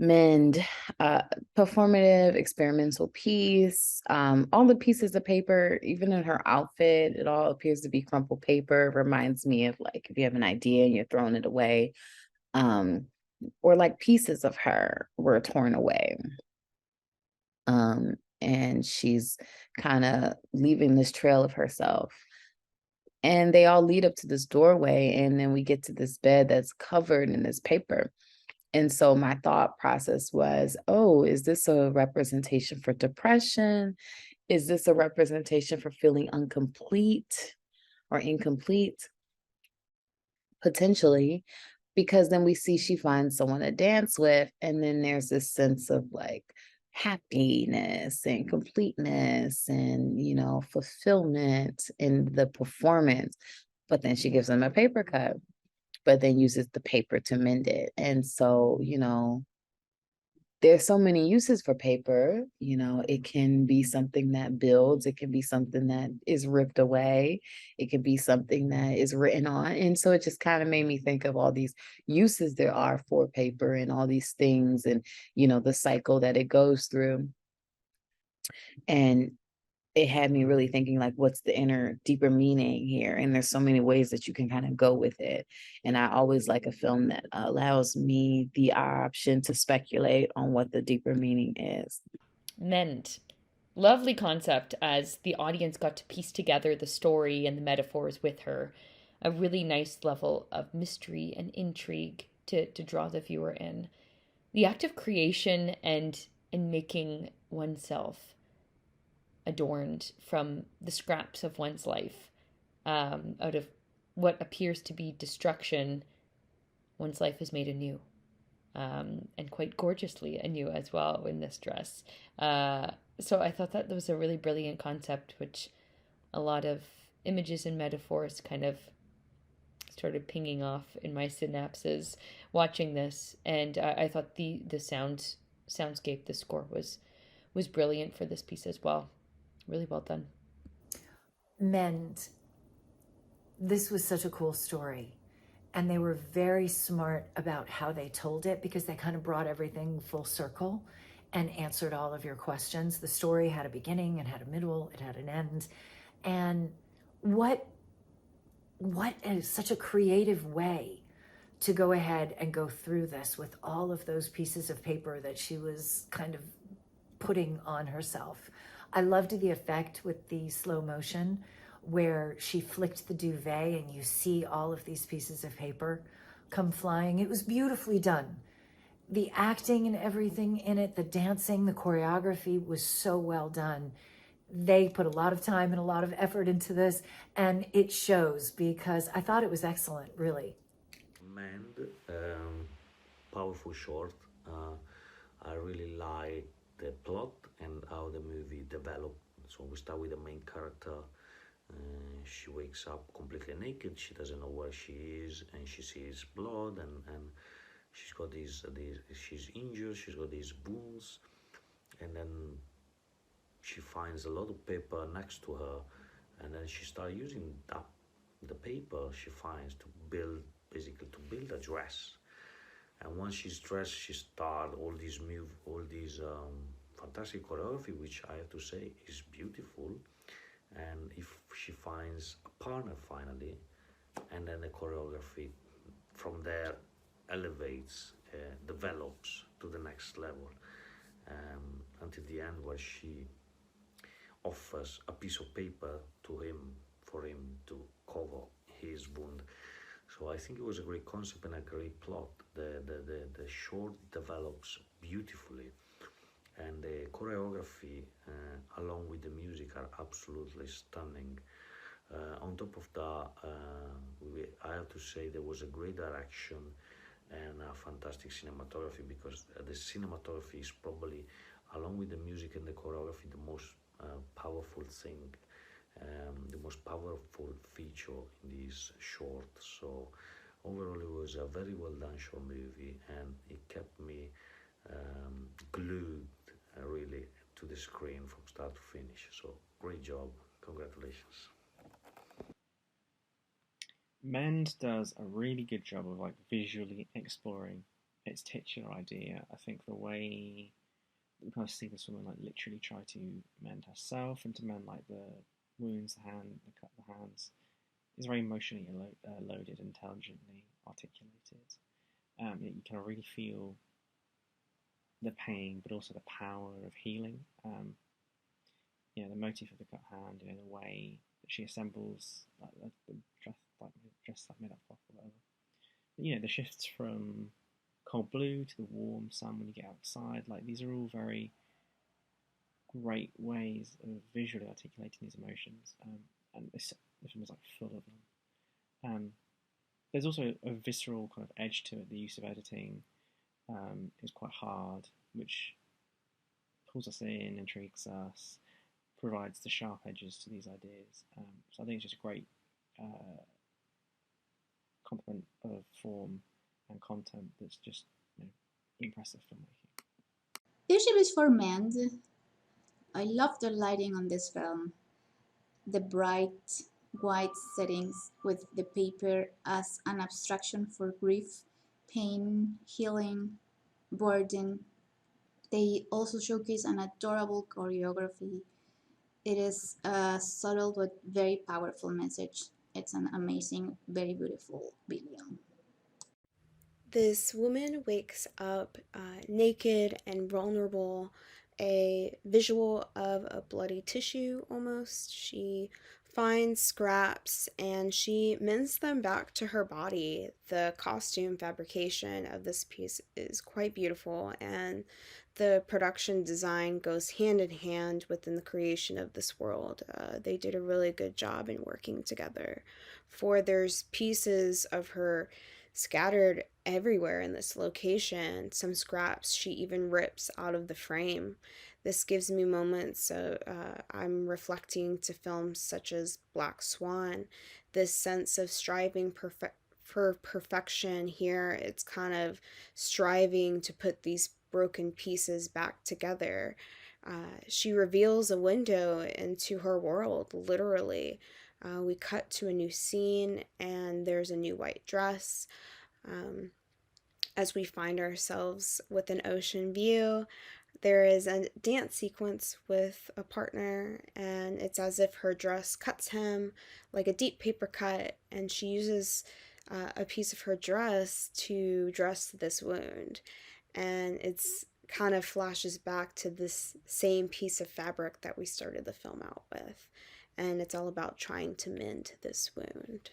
mend, uh, performative, experimental piece. All the pieces of paper, even in her outfit, it all appears to be crumpled paper. Reminds me of like if you have an idea and you're throwing it away, um, or like pieces of her were torn away. And she's kind of leaving this trail of herself. And they all lead up to this doorway, and then we get to this bed that's covered in this paper. And so my thought process was, oh, is this a representation for depression? Is this a representation for feeling incomplete or incomplete? Potentially, because then we see she finds someone to dance with, and then there's this sense of like happiness and completeness and, fulfillment in the performance. But then she gives them a paper cut, but then uses the paper to mend it. And so, there's so many uses for paper. It can be something that builds, it can be something that is ripped away, it can be something that is written on. And so it just kind of made me think of all these uses there are for paper and all these things, and the cycle that it goes through. And it had me really thinking, like, what's the inner deeper meaning here? And there's so many ways that you can kind of go with it. And I always like a film that allows me the option to speculate on what the deeper meaning is. Mend. Lovely concept as the audience got to piece together the story and the metaphors with her. A really nice level of mystery and intrigue to draw the viewer in. The act of creation and making oneself adorned from the scraps of one's life, out of what appears to be destruction, one's life is made anew, and quite gorgeously anew as well in this dress. So I thought that was a really brilliant concept, which a lot of images and metaphors kind of started pinging off in my synapses watching this, and I thought the soundscape, the score was brilliant for this piece as well. Really well done. Mend. This was such a cool story. And they were very smart about how they told it because they kind of brought everything full circle and answered all of your questions. The story had a beginning, it had a middle, it had an end. And what what is such a creative way to go ahead and go through this with all of those pieces of paper that she was kind of putting on herself. I loved the effect with the slow motion where she flicked the duvet and you see all of these pieces of paper come flying. It was beautifully done. The acting and everything in it, the dancing, the choreography was so well done. They put a lot of time and a lot of effort into this, and it shows because I thought it was excellent, really. Mend, powerful short. I really like the plot and how the movie developed. So we start with the main character. She wakes up completely naked. She doesn't know where she is, and she sees blood, and she's got these. She's injured. She's got these wounds, and then she finds a lot of paper next to her, and then she starts using the paper she finds to build, basically to build a dress. And once she's dressed, she starts all these fantastic choreography, which I have to say is beautiful. And if she finds a partner finally, and then the choreography from there elevates, develops to the next level, until the end where she offers a piece of paper to him for him to cover his wound. So I think it was a great concept and a great plot. The short develops beautifully, and the choreography, along with the music, are absolutely stunning. On top of that, I have to say there was a great direction and a fantastic cinematography, because the cinematography is probably, along with the music and the choreography, the most powerful thing, the most powerful feature in this short. So overall, it was a very well done short movie, and it kept me glued, really, to the screen from start to finish. So great job, congratulations. Mend does a really good job of like visually exploring its titular idea. I think the way that we kind of see this woman like literally try to mend herself and to mend like the wounds, the cut, the hands, is very emotionally loaded, intelligently articulated. You kind of really feel the pain, but also the power of healing. The motif of the cut hand, the way that she assembles the dress like made up cloth or whatever. But, the shifts from cold blue to the warm sun when you get outside, like these are all very great ways of visually articulating these emotions, and this film is like full of them. There's also a visceral kind of edge to it. The use of editing is quite hard, which pulls us in, intrigues us, provides the sharp edges to these ideas. So I think it's just a great complement of form and content that's just impressive filmmaking. Usually for men, I love the lighting on this film. The bright white settings with the paper as an abstraction for grief, pain, healing, burden. They also showcase an adorable choreography. It is a subtle but very powerful message. It's an amazing, very beautiful video. This woman wakes up naked and vulnerable, a visual of a bloody tissue almost. She finds scraps and she mends them back to her body. The costume fabrication of this piece is quite beautiful, and the production design goes hand in hand within the creation of this world. They did a really good job in working together. For there's pieces of her scattered everywhere in this location. Some scraps she even rips out of the frame. This gives me moments I'm reflecting to films such as Black Swan. This sense of striving for perfection here. It's kind of striving to put these broken pieces back together. She reveals a window into her world, literally. We cut to a new scene, and there's a new white dress. As we find ourselves with an ocean view, there is a dance sequence with a partner, and it's as if her dress cuts him like a deep paper cut, and she uses a piece of her dress to dress this wound. And it's kind of flashes back to this same piece of fabric that we started the film out with. And it's all about trying to mend this wound.